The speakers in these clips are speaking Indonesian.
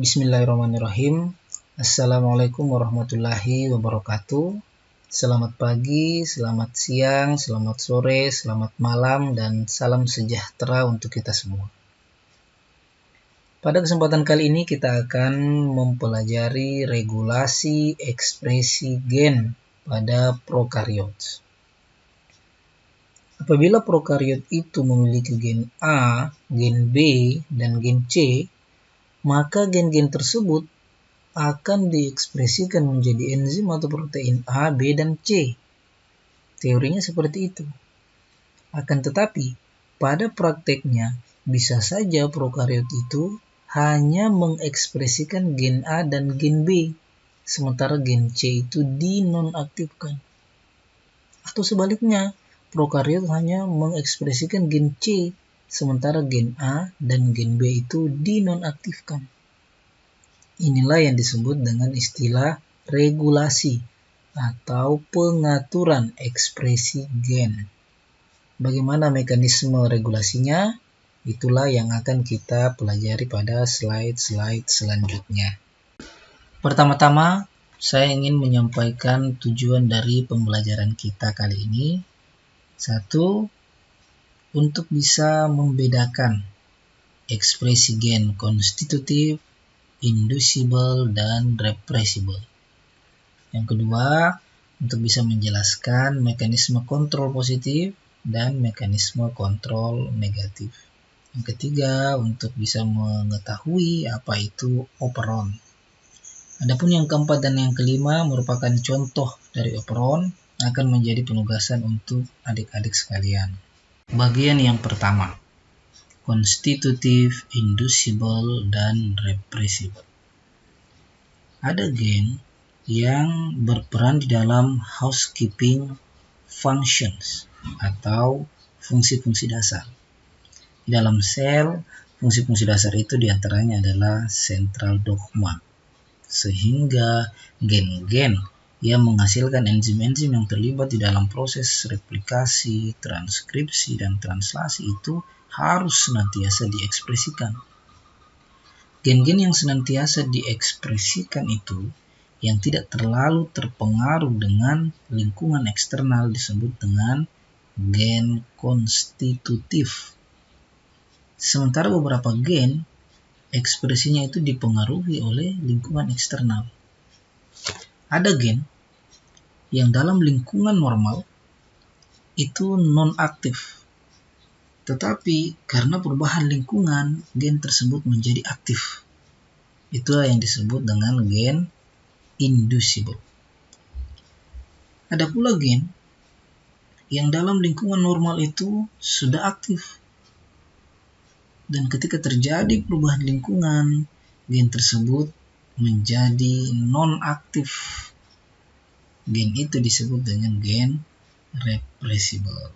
Bismillahirrahmanirrahim. Assalamualaikum warahmatullahi wabarakatuh. Selamat pagi, selamat siang, selamat sore, selamat malam, dan salam sejahtera untuk kita semua. Pada kesempatan kali ini kita akan mempelajari regulasi ekspresi gen pada prokariot. Apabila prokariot itu memiliki gen A, gen B, dan gen C, maka gen-gen tersebut akan diekspresikan menjadi enzim atau protein A, B, dan C. Teorinya seperti itu. Akan tetapi, pada prakteknya bisa saja prokariot itu hanya mengekspresikan gen A dan gen B, sementara gen C itu dinonaktifkan. Atau sebaliknya, prokariot hanya mengekspresikan gen C, sementara gen A dan gen B itu dinonaktifkan. Inilah yang disebut dengan istilah regulasi atau pengaturan ekspresi gen. Bagaimana mekanisme regulasinya? Itulah yang akan kita pelajari pada slide-slide selanjutnya. Pertama-tama, saya ingin menyampaikan tujuan dari pembelajaran kita kali ini. 1. Untuk bisa membedakan ekspresi gen konstitutif, inducible, dan repressible. Yang kedua, untuk bisa menjelaskan mekanisme kontrol positif dan mekanisme kontrol negatif. Yang ketiga, untuk bisa mengetahui apa itu operon. Adapun yang keempat dan yang kelima merupakan contoh dari operon, akan menjadi penugasan untuk adik-adik sekalian. Bagian yang pertama, konstitutif, inducible, dan repressible. Ada gen yang berperan di dalam housekeeping functions atau fungsi-fungsi dasar. Di dalam sel, fungsi-fungsi dasar itu diantaranya adalah central dogma. Sehingga gen-gen yang menghasilkan enzim-enzim yang terlibat di dalam proses replikasi, transkripsi, dan translasi itu harus senantiasa diekspresikan. Gen-gen yang senantiasa diekspresikan itu yang tidak terlalu terpengaruh dengan lingkungan eksternal disebut dengan gen konstitutif. Sementara beberapa gen ekspresinya itu dipengaruhi oleh lingkungan eksternal. Ada gen yang dalam lingkungan normal itu non-aktif. Tetapi karena perubahan lingkungan, gen tersebut menjadi aktif. Itulah yang disebut dengan gen inducible. Ada pula gen yang dalam lingkungan normal itu sudah aktif. Dan ketika terjadi perubahan lingkungan, gen tersebut menjadi non-aktif. Gen itu disebut dengan gen repressible.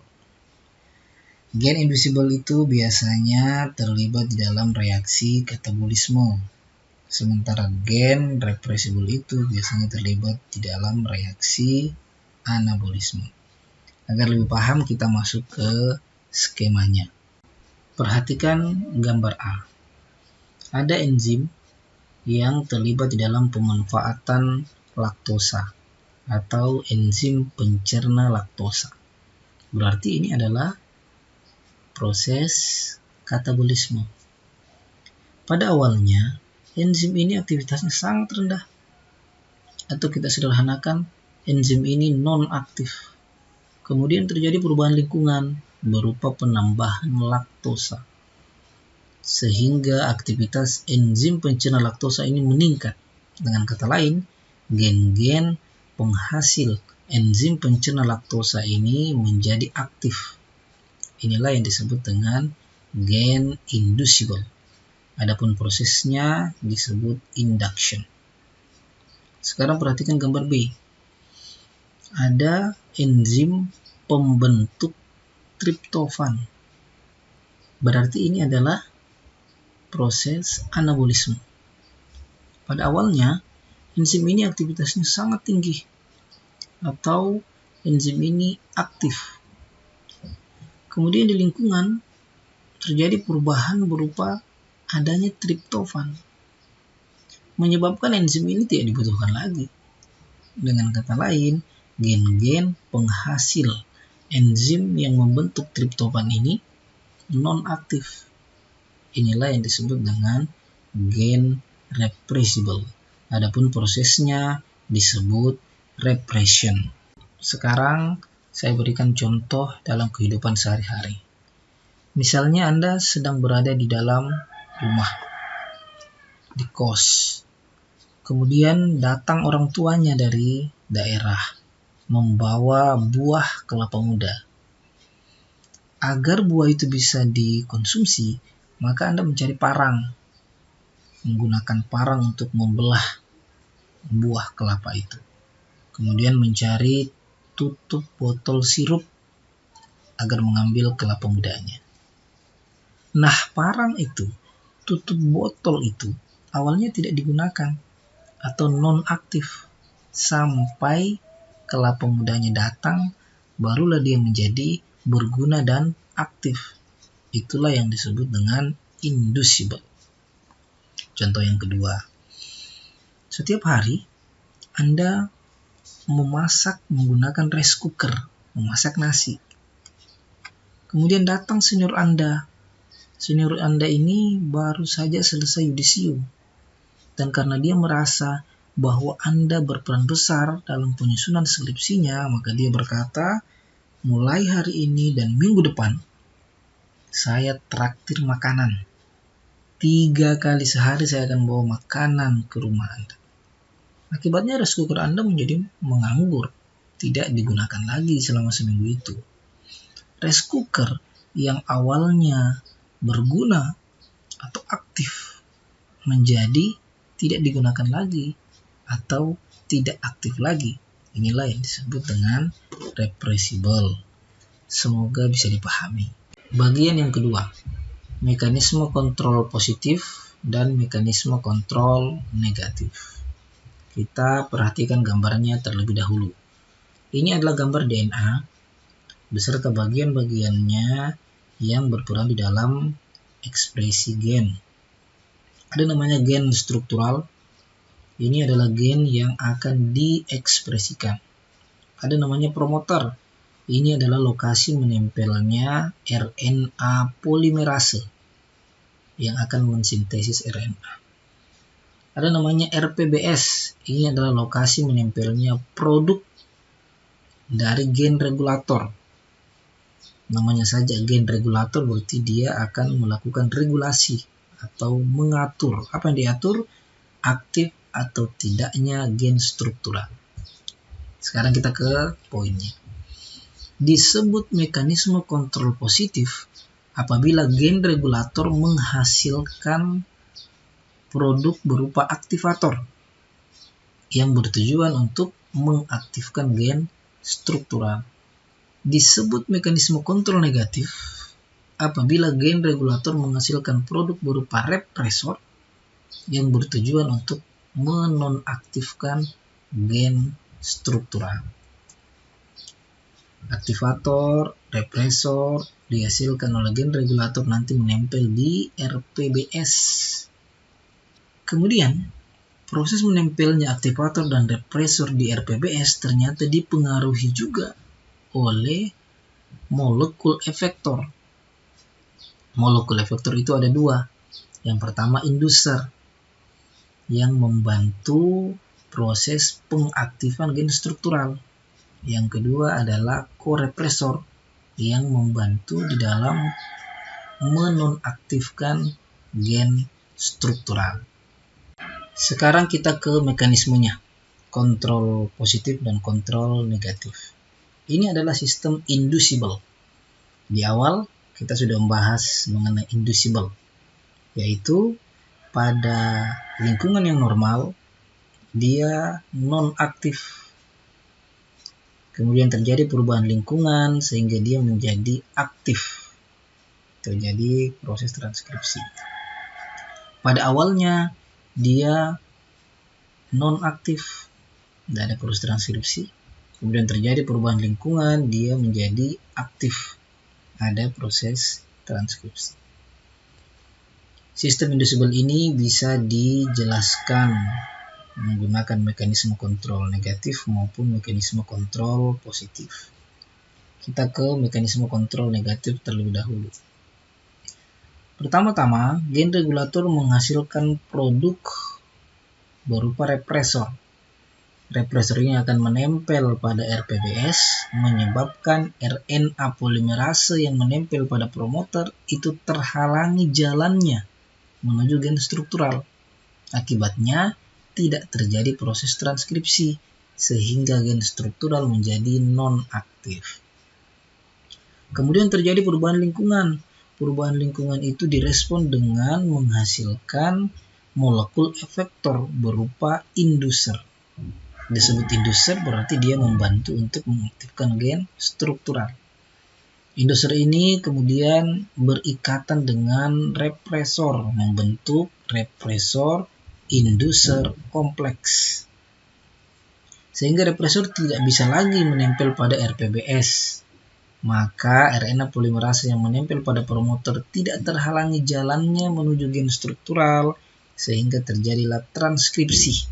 Gen inducible itu biasanya terlibat di dalam reaksi katabolisme, sementara gen repressible itu biasanya terlibat di dalam reaksi anabolisme. Agar lebih paham, kita masuk ke skemanya. Perhatikan gambar A. Ada enzim yang terlibat di dalam pemanfaatan laktosa atau enzim pencerna laktosa. Berarti ini adalah proses katabolisme. Pada awalnya, enzim ini aktivitasnya sangat rendah. Atau kita sederhanakan, enzim ini non-aktif. Kemudian terjadi perubahan lingkungan berupa penambahan laktosa. Sehingga aktivitas enzim pencerna laktosa ini meningkat. Dengan kata lain, gen-gen penghasil enzim pencerna laktosa ini menjadi aktif. Inilah yang disebut dengan gen inducible. Adapun prosesnya disebut induction. Sekarang perhatikan gambar B. Ada enzim pembentuk triptofan. Berarti ini adalah proses anabolisme. Pada awalnya, enzim ini aktivitasnya sangat tinggi atau enzim ini aktif. Kemudian di lingkungan terjadi perubahan berupa adanya triptofan. menyebabkan enzim ini tidak dibutuhkan lagi. Dengan kata lain, gen-gen penghasil enzim yang membentuk triptofan ini non-aktif. Inilah yang disebut dengan gen repressible. Adapun prosesnya disebut repression. Sekarang saya berikan contoh dalam kehidupan sehari-hari. Misalnya Anda sedang berada di dalam rumah, di kos. Kemudian datang orang tuanya dari daerah, membawa buah kelapa muda. Agar buah itu bisa dikonsumsi, maka Anda mencari parang, menggunakan parang untuk membelah buah kelapa itu. Kemudian mencari tutup botol sirup agar mengambil kelapa mudanya. Nah, parang itu, tutup botol itu awalnya tidak digunakan atau non-aktif sampai kelapa mudanya datang, barulah dia menjadi berguna dan aktif. Itulah yang disebut dengan inducible. Contoh yang kedua, setiap hari Anda memasak menggunakan rice cooker, memasak nasi. Kemudian datang senior Anda. Senior Anda ini baru saja selesai yudisium. Dan karena dia merasa bahwa Anda berperan besar dalam penyusunan skripsinya, maka dia berkata, mulai hari ini dan minggu depan, saya traktir makanan. 3 kali sehari saya akan bawa makanan ke rumah Anda. Akibatnya rice cooker Anda menjadi menganggur, tidak digunakan lagi selama seminggu itu. Rice cooker yang awalnya berguna atau aktif menjadi tidak digunakan lagi atau tidak aktif lagi. Inilah yang disebut dengan repressible. Semoga bisa dipahami. Bagian yang kedua, mekanisme kontrol positif dan mekanisme kontrol negatif. Kita perhatikan gambarnya terlebih dahulu. Ini adalah gambar DNA beserta bagian-bagiannya yang berperan di dalam ekspresi gen. Ada namanya gen struktural. Ini adalah gen yang akan diekspresikan. Ada namanya promoter. Ini adalah lokasi menempelnya RNA polimerase yang akan mensintesis RNA. Ada namanya RPBS. Ini adalah lokasi menempelnya produk dari gen regulator. Namanya saja gen regulator, berarti dia akan melakukan regulasi atau mengatur. Apa yang diatur? Aktif atau tidaknya gen struktural. Sekarang kita ke poinnya. Disebut mekanisme kontrol positif apabila gen regulator menghasilkan produk berupa aktivator yang bertujuan untuk mengaktifkan gen struktural. Disebut mekanisme kontrol negatif apabila gen regulator menghasilkan produk berupa represor yang bertujuan untuk menonaktifkan gen struktural. Aktivator, represor dihasilkan oleh gen regulator nanti menempel di RPBS. Kemudian, proses menempelnya aktivator dan represor di RPBS ternyata dipengaruhi juga oleh molekul efektor. Molekul efektor itu ada 2. Yang pertama inducer yang membantu proses pengaktifan gen struktural. Yang kedua adalah korepresor yang membantu di dalam menonaktifkan gen struktural. Sekarang kita ke mekanismenya, kontrol positif dan kontrol negatif. Ini adalah sistem inducible. Di awal kita sudah membahas mengenai inducible, yaitu pada lingkungan yang normal dia non-aktif. Kemudian terjadi perubahan lingkungan sehingga dia menjadi aktif. Terjadi proses transkripsi. Pada awalnya dia non-aktif, tidak ada proses transkripsi. Kemudian terjadi perubahan lingkungan, dia menjadi aktif, ada proses transkripsi. Sistem indusible ini bisa dijelaskan menggunakan mekanisme kontrol negatif maupun mekanisme kontrol positif. Kita ke mekanisme kontrol negatif terlebih dahulu. Pertama-tama, gen regulator menghasilkan produk berupa represor. Represor ini akan menempel pada RPBS, menyebabkan RNA polimerase yang menempel pada promoter itu terhalangi jalannya menuju gen struktural. Akibatnya, tidak terjadi proses transkripsi, sehingga gen struktural menjadi non-aktif. Kemudian terjadi perubahan lingkungan. Perubahan lingkungan itu direspon dengan menghasilkan molekul efektor berupa inducer. Disebut inducer berarti dia membantu untuk mengaktifkan gen struktural. Inducer ini kemudian berikatan dengan represor, membentuk represor inducer kompleks. Sehingga represor tidak bisa lagi menempel pada RPBS. Maka RNA polimerase yang menempel pada promoter tidak terhalangi jalannya menuju gen struktural, sehingga terjadilah transkripsi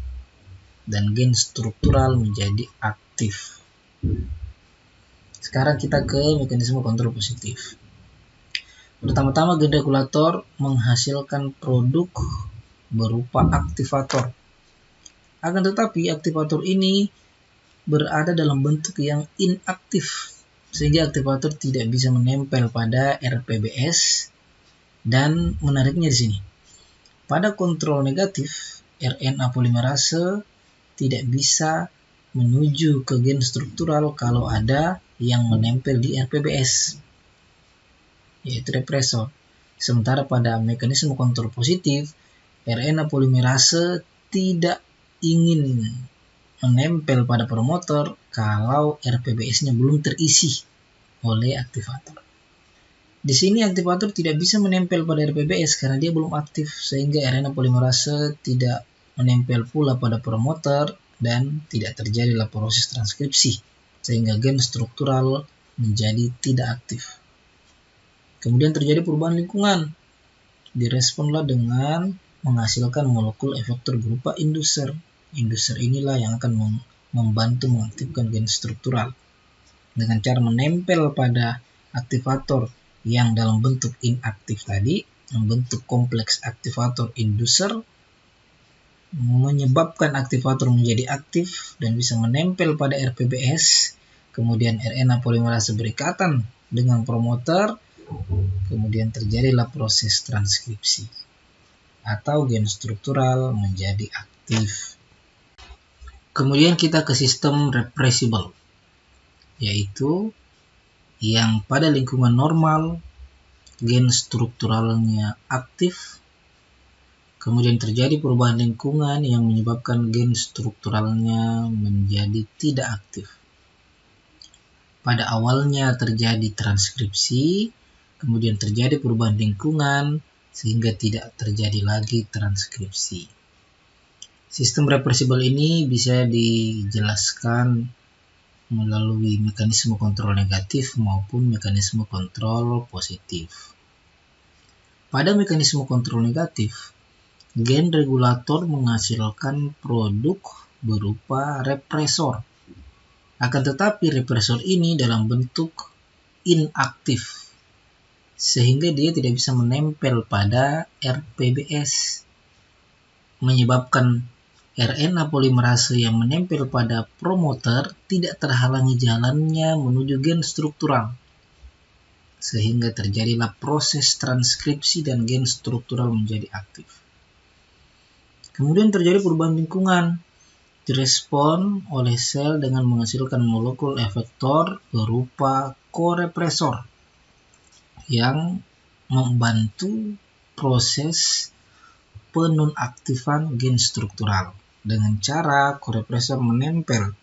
dan gen struktural menjadi aktif. Sekarang kita ke mekanisme kontrol positif. Pertama-tama, gen regulator menghasilkan produk berupa aktivator. Akan tetapi aktivator ini berada dalam bentuk yang inaktif, sehingga aktivator tidak bisa menempel pada RPBS. Dan menariknya di sini, pada kontrol negatif, RNA polimerase tidak bisa menuju ke gen struktural kalau ada yang menempel di RPBS, yaitu represor. Sementara pada mekanisme kontrol positif, RNA polimerase tidak ingin menempel pada promoter kalau RPBS-nya belum terisi oleh aktivator. Di sini aktivator tidak bisa menempel pada RPBS karena dia belum aktif, sehingga RNA polimerase tidak menempel pula pada promoter dan tidak terjadilah proses transkripsi, sehingga gen struktural menjadi tidak aktif. Kemudian terjadi perubahan lingkungan, diresponlah dengan menghasilkan molekul efektor berupa inducer. Inducer inilah yang akan membantu mengaktifkan gen struktural. Dengan cara menempel pada aktivator yang dalam bentuk inaktif tadi, membentuk kompleks aktivator inducer, menyebabkan aktivator menjadi aktif dan bisa menempel pada RPBS. Kemudian RNA polimerase berikatan dengan promoter, kemudian terjadilah proses transkripsi atau gen struktural menjadi aktif. Kemudian kita ke sistem repressible, yaitu yang pada lingkungan normal gen strukturalnya aktif, kemudian terjadi perubahan lingkungan yang menyebabkan gen strukturalnya menjadi tidak aktif. Pada awalnya terjadi transkripsi, kemudian terjadi perubahan lingkungan sehingga tidak terjadi lagi transkripsi. Sistem repressible ini bisa dijelaskan melalui mekanisme kontrol negatif maupun mekanisme kontrol positif. Pada mekanisme kontrol negatif, gen regulator menghasilkan produk berupa represor. Akan tetapi represor ini dalam bentuk inaktif, sehingga dia tidak bisa menempel pada RPBS, menyebabkan RNA polimerase yang menempel pada promoter tidak terhalangi jalannya menuju gen struktural, sehingga terjadilah proses transkripsi dan gen struktural menjadi aktif. Kemudian terjadi perubahan lingkungan, direspon oleh sel dengan menghasilkan molekul efektor berupa korepresor yang membantu proses penonaktifan gen struktural. Dengan cara korepresor menempel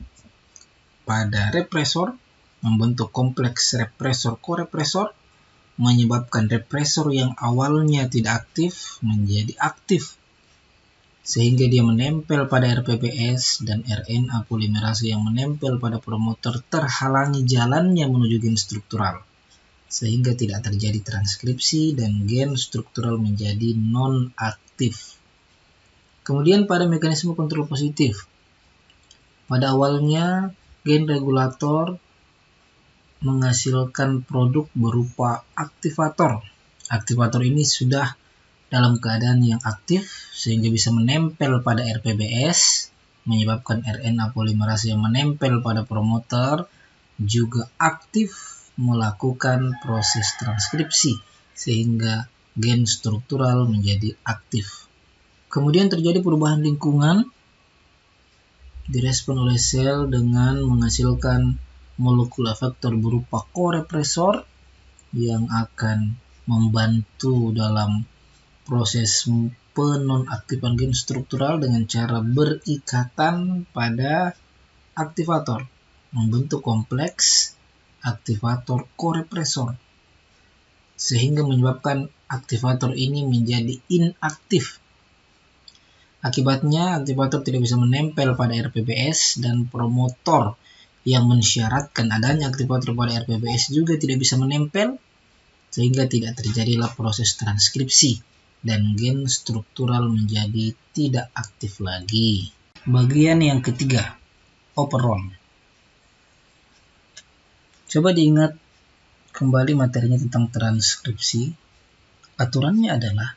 pada represor, membentuk kompleks represor-korepresor, menyebabkan represor yang awalnya tidak aktif menjadi aktif, sehingga dia menempel pada RPBS dan RNA polimerase yang menempel pada promoter terhalangi jalannya menuju gen struktural, sehingga tidak terjadi transkripsi dan gen struktural menjadi non-aktif. Kemudian pada mekanisme kontrol positif, pada awalnya gen regulator menghasilkan produk berupa aktivator. Aktivator ini sudah dalam keadaan yang aktif sehingga bisa menempel pada RPBS, menyebabkan RNA polimerase yang menempel pada promoter juga aktif melakukan proses transkripsi sehingga gen struktural menjadi aktif. Kemudian terjadi perubahan lingkungan, direspon oleh sel dengan menghasilkan molekul efektor berupa korepresor yang akan membantu dalam proses penonaktifan gen struktural dengan cara berikatan pada aktivator, membentuk kompleks aktivator korepresor, sehingga menyebabkan aktivator ini menjadi inaktif. Akibatnya, aktivator tidak bisa menempel pada RPBS dan promotor yang mensyaratkan adanya aktivator pada RPBS juga tidak bisa menempel, sehingga tidak terjadilah proses transkripsi dan gen struktural menjadi tidak aktif lagi. Bagian yang ketiga, operon. Coba diingat kembali materinya tentang transkripsi. Aturannya adalah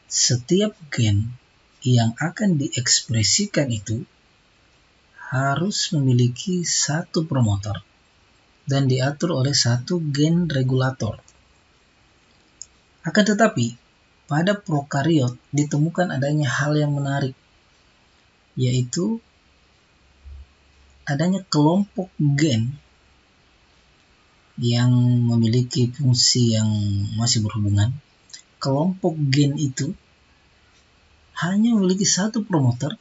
setiap gen yang akan diekspresikan itu harus memiliki satu promotor dan diatur oleh satu gen regulator. Akan tetapi, pada prokariot ditemukan adanya hal yang menarik, yaitu adanya kelompok gen yang memiliki fungsi yang masih berhubungan. Kelompok gen itu hanya memiliki satu promoter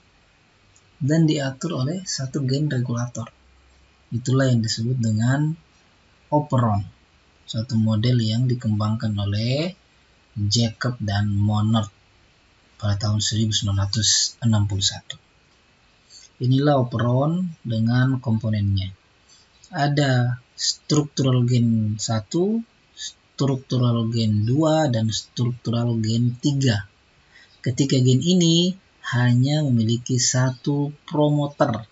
dan diatur oleh satu gen regulator. Itulah yang disebut dengan operon, suatu model yang dikembangkan oleh Jacob dan Monod pada tahun 1961. Inilah operon dengan komponennya. Ada struktural gen 1, struktural gen 2, dan struktural gen 3. Ketiga gen ini hanya memiliki satu promoter.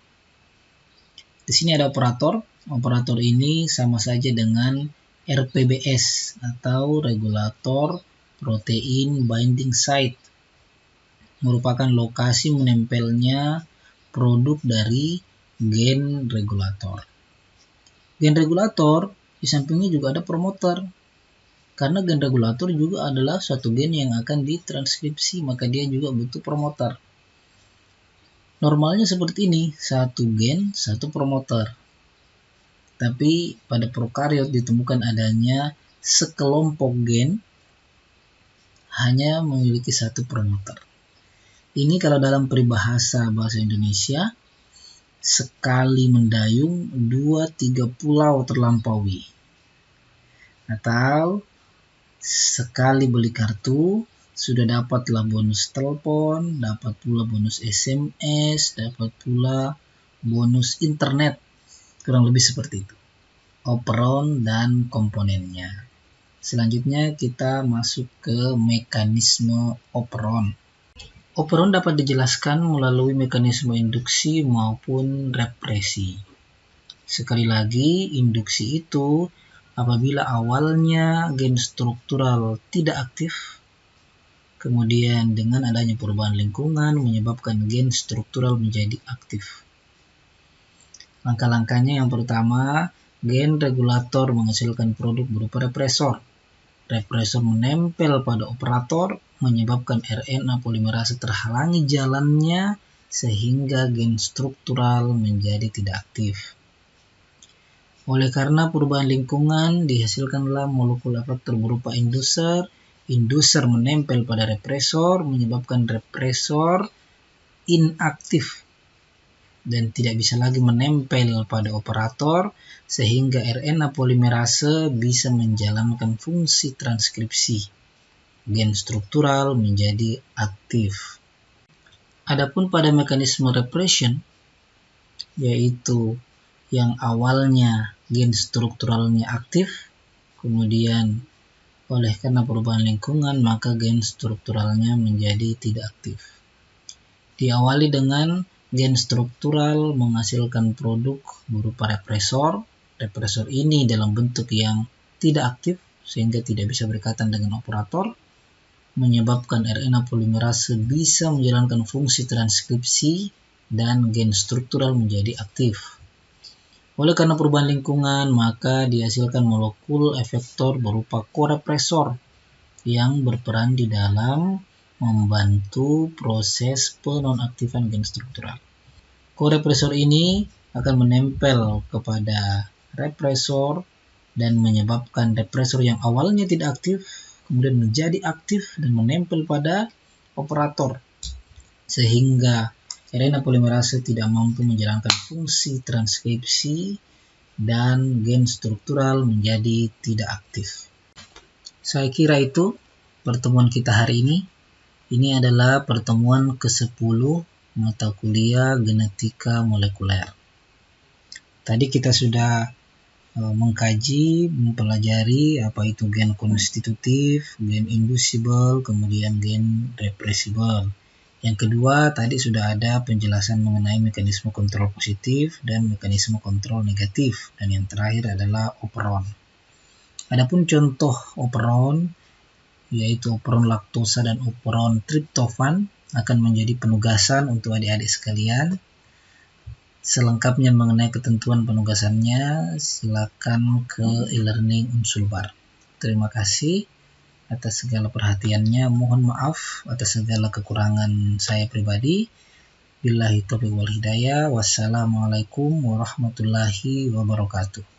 Di sini ada operator. Operator ini sama saja dengan RPBS atau regulator protein binding site, merupakan lokasi menempelnya produk dari gen regulator. Gen regulator di sampingnya juga ada promoter. Karena gen regulator juga adalah suatu gen yang akan ditranskripsi, maka dia juga butuh promoter. Normalnya seperti ini, satu gen, satu promoter. Tapi pada prokariot ditemukan adanya sekelompok gen hanya memiliki satu promoter. Ini kalau dalam peribahasa bahasa Indonesia, sekali mendayung 2-3 pulau terlampaui. Atau sekali beli kartu, sudah dapatlah bonus telepon, dapat pula bonus SMS, dapat pula bonus internet. Kurang lebih seperti itu. Operon dan komponennya. Selanjutnya kita masuk ke mekanisme operon. Operon dapat dijelaskan melalui mekanisme induksi maupun represi. Sekali lagi, induksi itu apabila awalnya gen struktural tidak aktif, kemudian dengan adanya perubahan lingkungan menyebabkan gen struktural menjadi aktif. Langkah-langkahnya yang pertama, gen regulator menghasilkan produk berupa represor. Represor menempel pada operator, menyebabkan RNA polimerase terhalangi jalannya sehingga gen struktural menjadi tidak aktif. Oleh karena perubahan lingkungan, dihasilkanlah molekul efektor berupa inducer. Inducer menempel pada represor, menyebabkan represor inaktif dan tidak bisa lagi menempel pada operator, sehingga RNA polimerase bisa menjalankan fungsi transkripsi. Gen struktural menjadi aktif. Adapun pada mekanisme repression, yaitu yang awalnya gen strukturalnya aktif, kemudian oleh karena perubahan lingkungan maka gen strukturalnya menjadi tidak aktif. Diawali dengan gen struktural menghasilkan produk berupa represor. Represor ini dalam bentuk yang tidak aktif sehingga tidak bisa berikatan dengan operator, menyebabkan RNA polimerase bisa menjalankan fungsi transkripsi dan gen struktural menjadi aktif. Oleh karena perubahan lingkungan, maka dihasilkan molekul efektor berupa korepresor yang berperan di dalam membantu proses penonaktifan gen struktural. Korepresor ini akan menempel kepada represor dan menyebabkan represor yang awalnya tidak aktif kemudian menjadi aktif dan menempel pada operator, sehingga RNA polimerase tidak mampu menjalankan fungsi transkripsi dan gen struktural menjadi tidak aktif. Saya kira itu pertemuan kita hari ini. Ini adalah pertemuan ke-10 mata kuliah genetika molekuler. Tadi kita sudah mengkaji, mempelajari apa itu gen konstitutif, gen inducible, kemudian gen repressible. Yang kedua, tadi sudah ada penjelasan mengenai mekanisme kontrol positif dan mekanisme kontrol negatif. Dan yang terakhir adalah operon. Adapun contoh operon, yaitu operon laktosa dan operon triptofan, akan menjadi penugasan untuk adik-adik sekalian. Selengkapnya mengenai ketentuan penugasannya, silakan ke e-learning Unsulbar. Terima kasih atas segala perhatiannya. Mohon maaf atas segala kekurangan saya pribadi. Billahi taufiq wal hidayah. Wassalamualaikum warahmatullahi wabarakatuh.